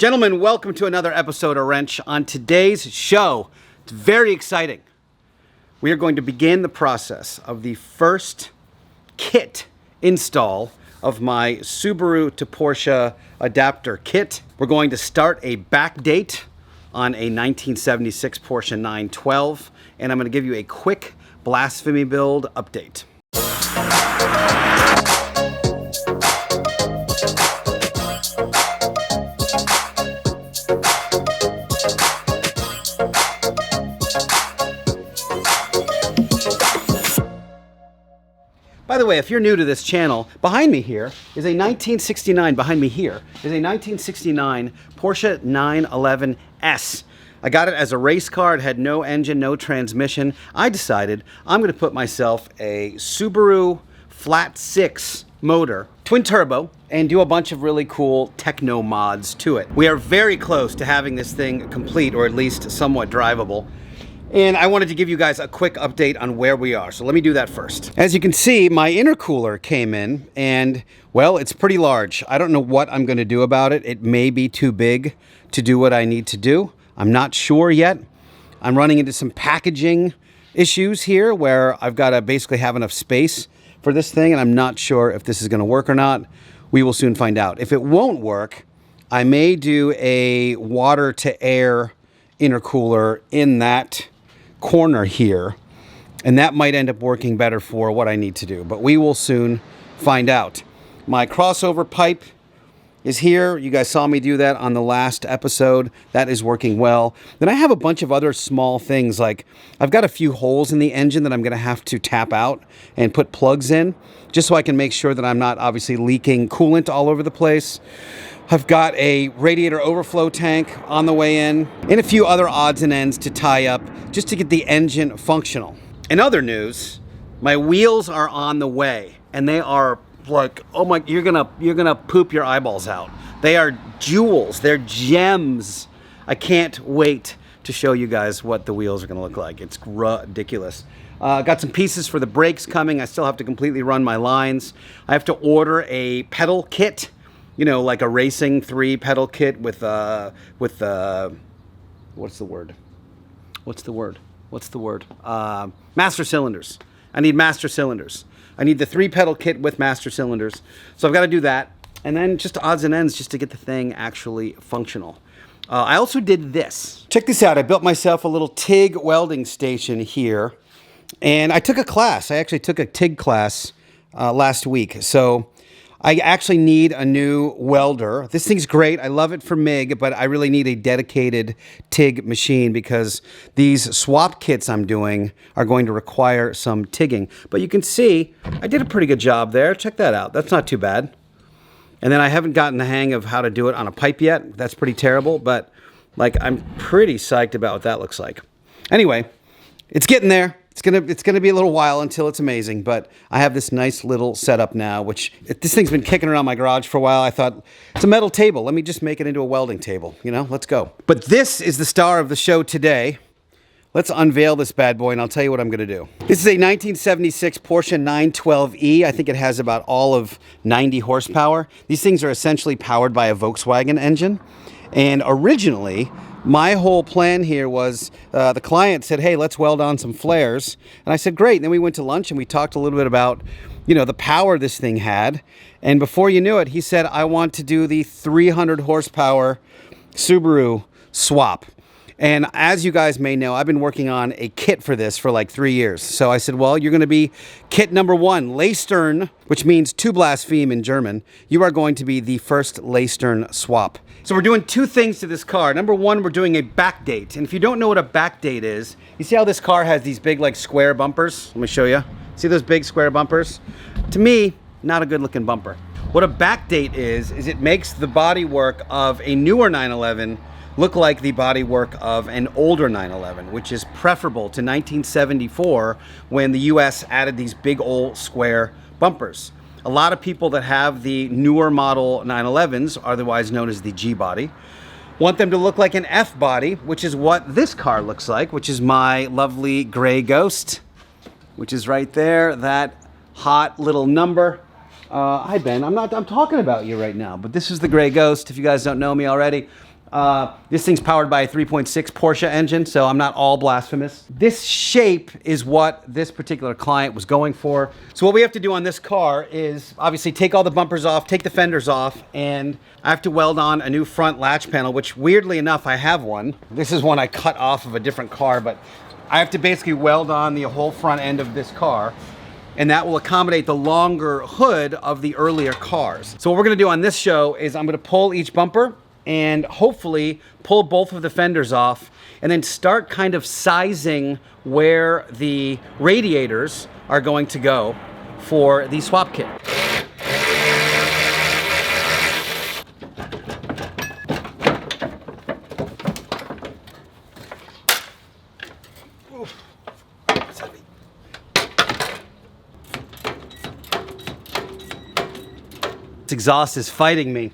Gentlemen, welcome to another episode of Rennch. On today's show, it's very exciting. We are going to begin the process of the first kit install of my Subaru to Porsche adapter kit. We're going to start a backdate on a 1976 Porsche 912, and I'm going to give you a quick blasphemy build update. By the way, if you're new to this channel, behind me here is a 1969, Porsche 911S. I got it as a race car. It had no engine, no transmission. I decided I'm going to put myself a Subaru flat 6 motor, twin turbo, and do a bunch of really cool techno mods to it. We are very close to having this thing complete, or at least somewhat drivable. And I wanted to give you guys a quick update on where we are. So let me do that first. As you can see, my intercooler came in and, well, it's pretty large. I don't know what I'm going to do about it. It may be too big to do what I need to do. I'm not sure yet. I'm running into some packaging issues here where I've got to basically have enough space for this thing, and I'm not sure if this is going to work or not. We will soon find out. If it won't work, I may do a water to air intercooler in that corner here, and that might end up working better for what I need to do, but we will soon find out. My crossover pipe is here. You guys saw me do that on the last episode. That is working well. Then I have a bunch of other small things, like I've got a few holes in the engine that I'm going to have to tap out and put plugs in, just so I can make sure that I'm not obviously leaking coolant all over the place. I've got a radiator overflow tank on the way in, and a few other odds and ends to tie up just to get the engine functional. In other news, my wheels are on the way, and they are like, oh my, you're gonna poop your eyeballs out. They are jewels, they're gems. I can't wait to show you guys what the wheels are gonna look like. It's ridiculous. Got some pieces for the brakes coming. I still have to completely run my lines. I have to order a pedal kit. You know, like a Racing 3 pedal kit with what's the word? Master cylinders. I need master cylinders. I need the 3 pedal kit with master cylinders. So I've got to do that. And then just odds and ends just to get the thing actually functional. I also did this. Check this out. I built myself a little TIG welding station here. And I took a class. I actually took a TIG class last week. So I actually need a new welder. This thing's great. I love it for MIG, but I really need a dedicated TIG machine because these swap kits I'm doing are going to require some TIGging. But you can see I did a pretty good job there. Check that out. That's not too bad. And then I haven't gotten the hang of how to do it on a pipe yet. That's pretty terrible, but like I'm pretty psyched about what that looks like. Anyway, it's getting there. It's gonna be a little while until it's amazing, but I have this nice little setup now, which this thing's been kicking around my garage for a while. I thought, it's a metal table. Let me just make it into a welding table. You know, let's go. But this is the star of the show today. Let's unveil this bad boy, and I'll tell you what I'm gonna do. This is a 1976 Porsche 912E. I think it has about all of 90 horsepower. These things are essentially powered by a Volkswagen engine. And originally, my whole plan here was the client said, hey, let's weld on some flares. And I said, great. And then we went to lunch and we talked a little bit about, you know, the power this thing had. And before you knew it, he said, I want to do the 300 horsepower Subaru Swap. And as you guys may know, I've been working on a kit for this for like 3 years. So I said, well, you're going to be kit number 1, Lästern, which means to blaspheme in German. You are going to be the first Lästern swap. So we're doing 2 things to this car. Number 1, we're doing a backdate. And if you don't know what a backdate is, you see how this car has these big like square bumpers? Let me show you. See those big square bumpers? To me, not a good looking bumper. What a backdate is it makes the bodywork of a newer 911 look like the bodywork of an older 911, which is preferable to 1974 when the US added these big old square bumpers. A lot of people that have the newer model 911s, otherwise known as the G body, want them to look like an F body, which is what this car looks like, which is my lovely gray Ghost, which is right there, that hot little number. Hi Ben, I'm talking about you right now, but this is the gray Ghost. If you guys don't know me already, This thing's powered by a 3.6 Porsche engine, so I'm not all blasphemous. This shape is what this particular client was going for. So what we have to do on this car is obviously take all the bumpers off, take the fenders off, and I have to weld on a new front latch panel, which weirdly enough, I have one. This is one I cut off of a different car, but I have to basically weld on the whole front end of this car, and that will accommodate the longer hood of the earlier cars. So what we're gonna do on this show is I'm gonna pull each bumper and hopefully pull both of the fenders off and then start kind of sizing where the radiators are going to go for the swap kit. Oof. That's heavy. This exhaust is fighting me.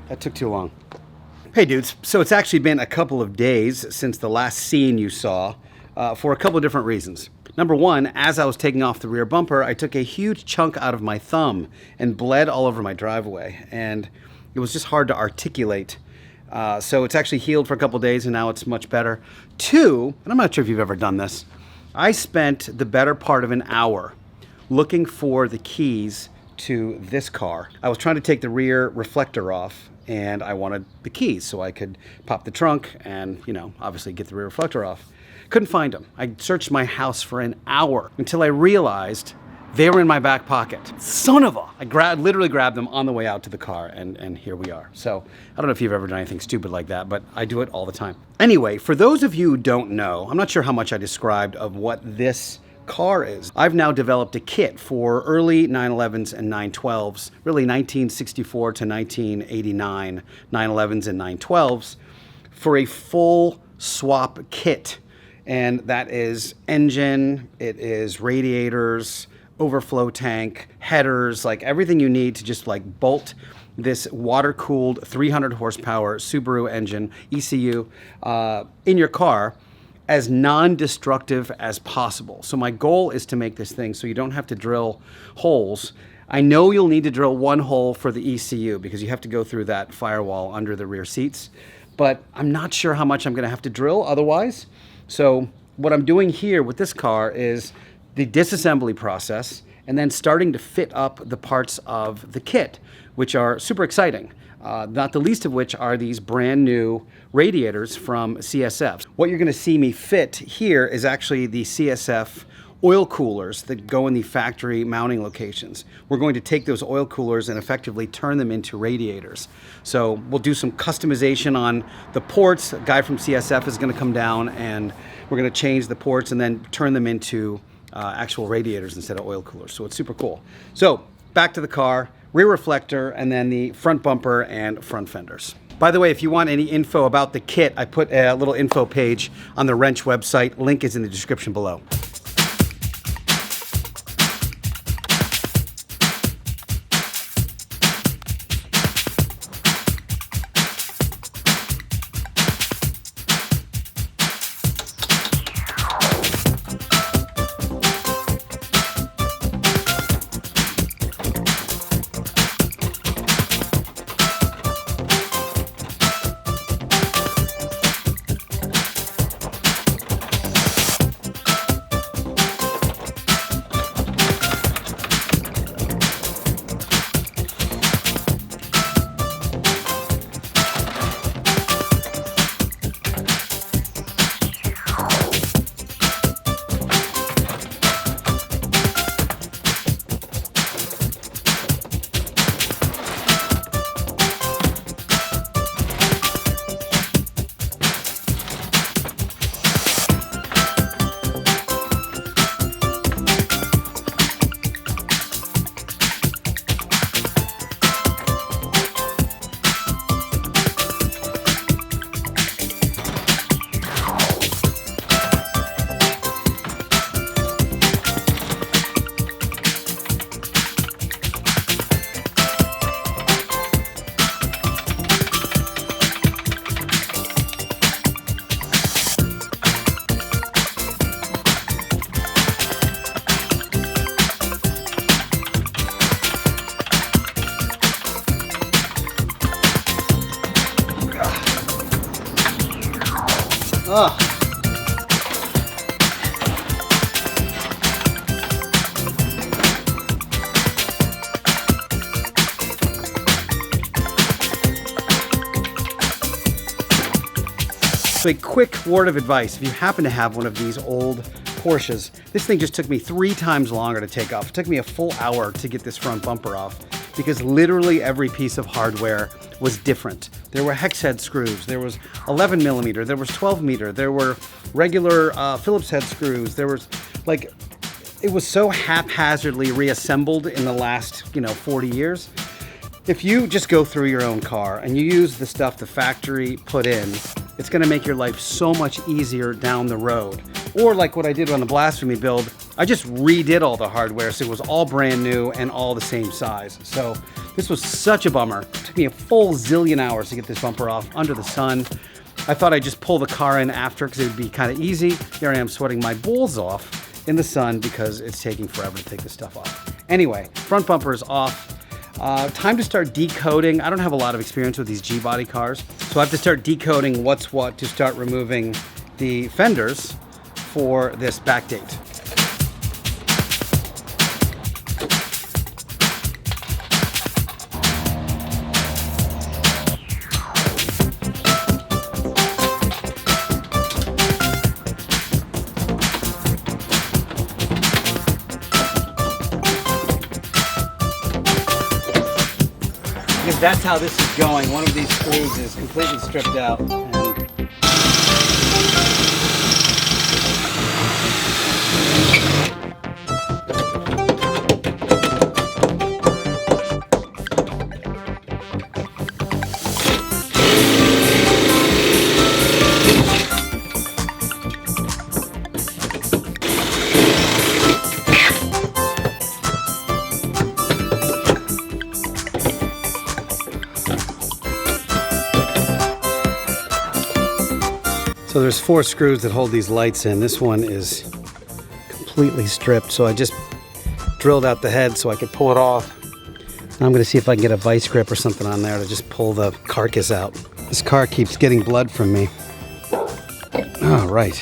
That took too long. Hey dudes, so it's actually been a couple of days since the last scene you saw for a couple of different reasons. Number one, as I was taking off the rear bumper, I took a huge chunk out of my thumb and bled all over my driveway, and it was just hard to articulate. So it's actually healed for a couple of days and now it's much better. Two, and I'm not sure if you've ever done this, I spent the better part of an hour looking for the keys to this car. I was trying to take the rear reflector off and I wanted the keys so I could pop the trunk and, you know, obviously get the rear reflector off. Couldn't find them. I searched my house for an hour until I realized they were in my back pocket. Son of a! I literally grabbed them on the way out to the car, and here we are. So I don't know if you've ever done anything stupid like that, but I do it all the time. Anyway, for those of you who don't know, I'm not sure how much I described of what this car is. I've now developed a kit for early 911s and 912s, really 1964 to 1989 911s and 912s, for a full swap kit. And that is engine, it is radiators, overflow tank, headers, like everything you need to just like bolt this water-cooled 300 horsepower Subaru engine, ECU, in your car as non-destructive as possible. So my goal is to make this thing so you don't have to drill holes. I know you'll need to drill one hole for the ECU because you have to go through that firewall under the rear seats, but I'm not sure how much I'm gonna have to drill otherwise. So what I'm doing here with this car is the disassembly process and then starting to fit up the parts of the kit, which are super exciting. Not the least of which are these brand new radiators from CSF. What you're gonna see me fit here is actually the CSF oil coolers that go in the factory mounting locations. We're going to take those oil coolers and effectively turn them into radiators. So we'll do some customization on the ports. A guy from CSF is gonna come down and we're gonna change the ports and then turn them into actual radiators instead of oil coolers. So it's super cool. So back to the car, rear reflector, and then the front bumper and front fenders. By the way, if you want any info about the kit, I put a little info page on the Rennch website. Link is in the description below. Ugh. So a quick word of advice, if you happen to have one of these old Porsches, this thing just took me 3 times longer to take off. It took me a full hour to get this front bumper off because literally every piece of hardware was different. There were hex head screws, there was 11 millimeter, there was 12 meter, there were regular Phillips head screws, there was like, it was so haphazardly reassembled in the last, 40 years. If you just go through your own car and you use the stuff the factory put in, it's gonna make your life so much easier down the road. Or like what I did on the Blasphemy build, I just redid all the hardware so it was all brand new and all the same size. So this was such a bummer. It took me a full zillion hours to get this bumper off under the sun. I thought I'd just pull the car in after because it would be kind of easy. Here I am sweating my balls off in the sun because it's taking forever to take this stuff off. Anyway, front bumper is off. Time to start decoding. I don't have a lot of experience with these G-body cars, so I have to start decoding what's what to start removing the fenders for this Backdate. Because that's how this is going. One of these screws is completely stripped out. So there's 4 screws that hold these lights in. This one is completely stripped, so I just drilled out the head so I could pull it off. Now I'm gonna see if I can get a vice grip or something on there to just pull the carcass out. This car keeps getting blood from me. All right.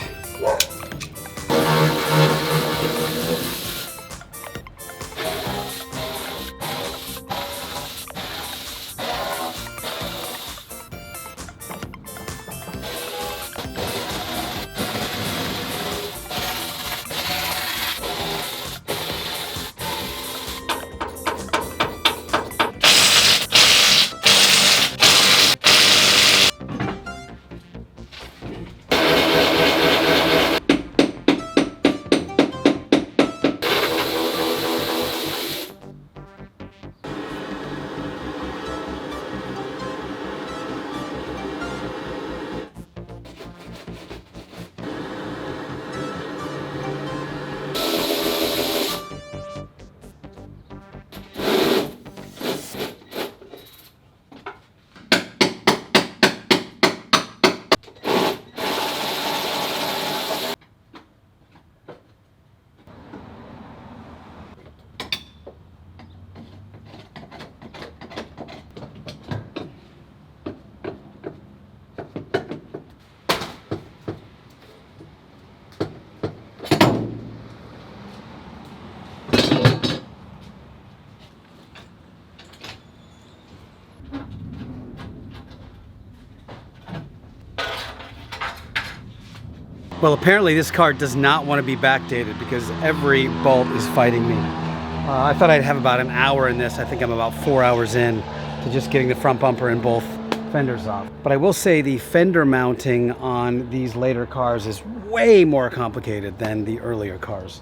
Well, apparently this car does not want to be backdated because every bolt is fighting me. I thought I'd have about an hour in this. I think I'm about 4 hours in to just getting the front bumper and both fenders off. But I will say the fender mounting on these later cars is way more complicated than the earlier cars.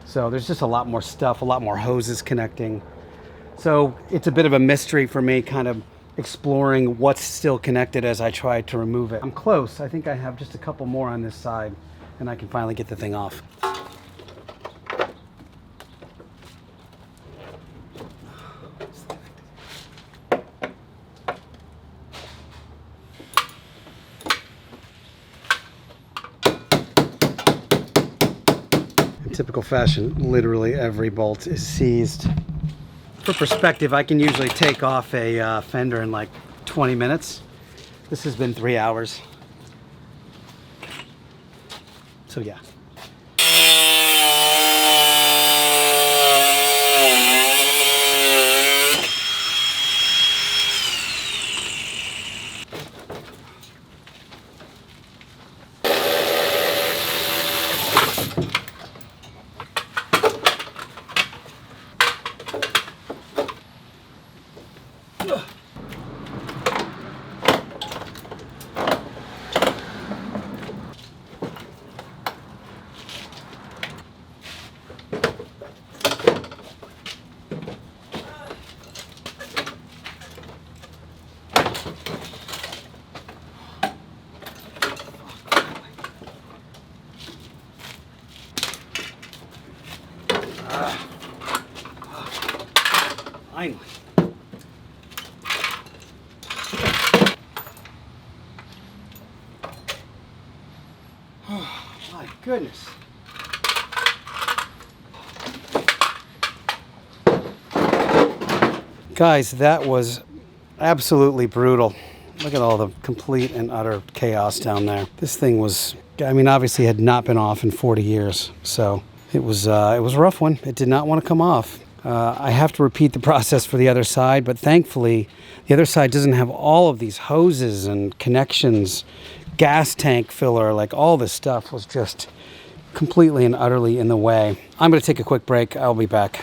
So there's just a lot more stuff, a lot more hoses connecting. So it's a bit of a mystery for me, kind of exploring what's still connected as I try to remove it. I'm close. I think I have just a couple more on this side and I can finally get the thing off. In typical fashion, literally every bolt is seized. For perspective, I can usually take off a fender in like 20 minutes. This has been 3 hours. So yeah. Finally. Oh, my goodness. Guys, that was absolutely brutal. Look at all the complete and utter chaos down there. This thing was, I mean, obviously had not been off in 40 years. So it was a rough one. It did not want to come off. I have to repeat the process for the other side, but thankfully the other side doesn't have all of these hoses and connections, gas tank filler, like all this stuff was just completely and utterly in the way. I'm going to take a quick break. I'll be back.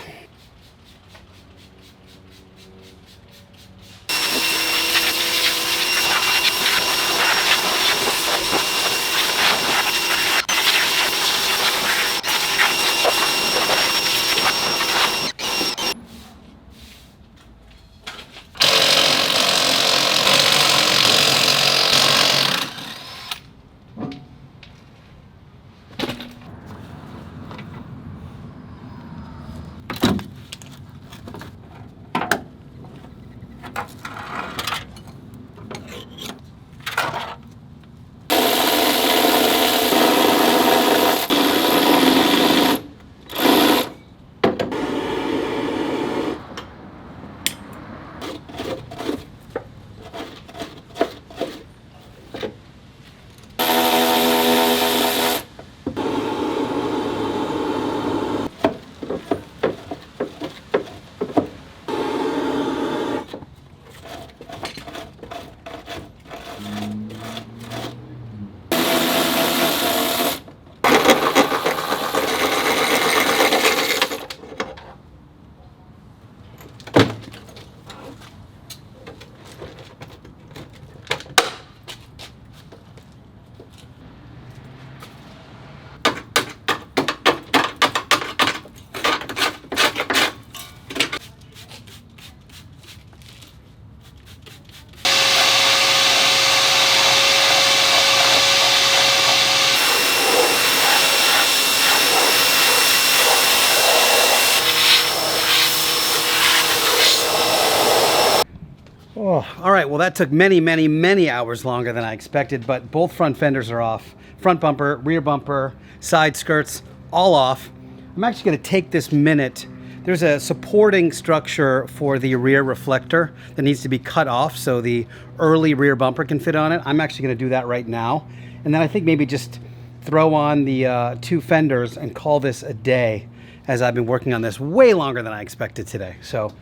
Oh, all right, well that took many hours longer than I expected, but both front fenders are off. Front bumper, rear bumper, side skirts, all off. I'm actually gonna take this minute. There's a supporting structure for the rear reflector that needs to be cut off so the early rear bumper can fit on it. I'm actually gonna do that right now. And then I think maybe just throw on the two fenders and call this a day, as I've been working on this way longer than I expected today. So.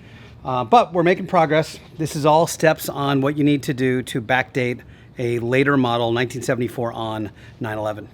But we're making progress. This is all steps on what you need to do to backdate a later model 1974 on 911.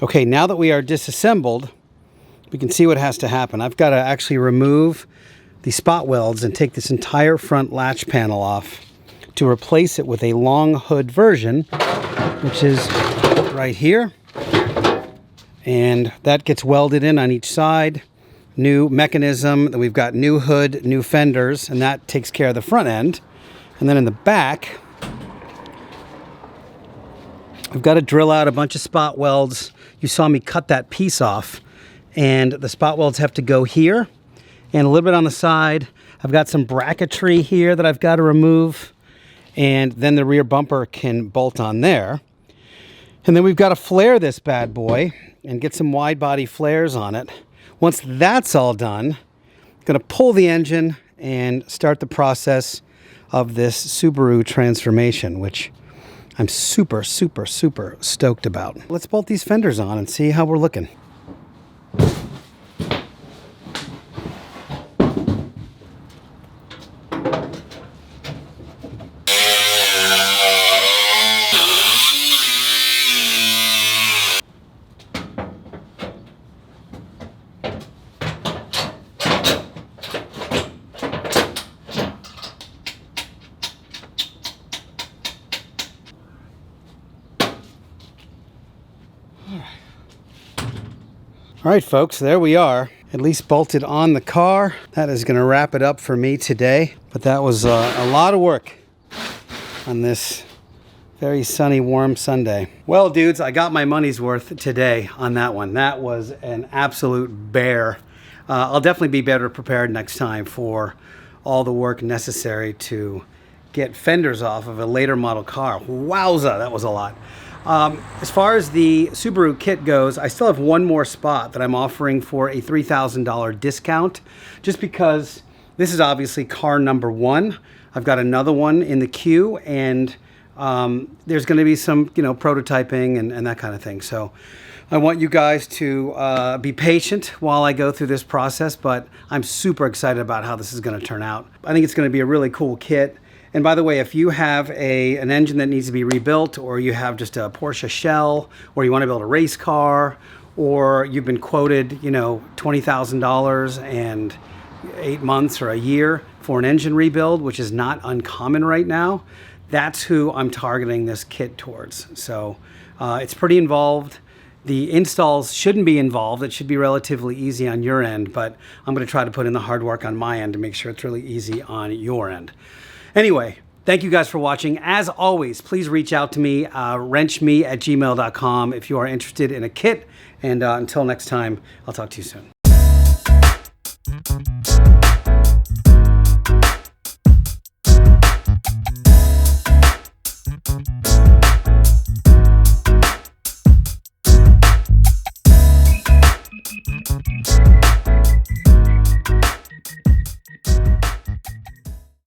Okay, now that we are disassembled, we can see what has to happen. I've got to actually remove the spot welds and take this entire front latch panel off to replace it with a long hood version, which is right here. And that gets welded in on each side. New mechanism, we've got new hood, new fenders, and that takes care of the front end. And then in the back, I've got to drill out a bunch of spot welds. You saw me cut that piece off, and the spot welds have to go here and a little bit on the side. I've got some bracketry here that I've got to remove, and then the rear bumper can bolt on there. And then we've got to flare this bad boy and get some wide body flares on it. Once that's all done, I'm going to pull the engine and start the process of this Subaru transformation, which I'm super, super, super stoked about. Let's bolt these fenders on and see how we're looking. All right, folks, there we are. At least bolted on the car. That is going to wrap it up for me today. But that was a lot of work on this very sunny, warm Sunday. Well, dudes, I got my money's worth today on that one. That was an absolute bear. I'll definitely be better prepared next time for all the work necessary to get fenders off of a later model car. Wowza, that was a lot. As far as the Subaru kit goes, I still have one more spot that I'm offering for a $3,000 discount, just because this is obviously car number one. I've got another one in the queue, and there's going to be some, prototyping and that kind of thing. So I want you guys to be patient while I go through this process, but I'm super excited about how this is going to turn out. I think it's going to be a really cool kit. And by the way, if you have an engine that needs to be rebuilt, or you have just a Porsche shell, or you want to build a race car, or you've been quoted, $20,000 and 8 months or a year for an engine rebuild, which is not uncommon right now, that's who I'm targeting this kit towards. So it's pretty involved. The installs shouldn't be involved. It should be relatively easy on your end, but I'm going to try to put in the hard work on my end to make sure it's really easy on your end. Anyway, thank you guys for watching. As always, please reach out to me, wrenchme@gmail.com if you are interested in a kit. And until next time, I'll talk to you soon.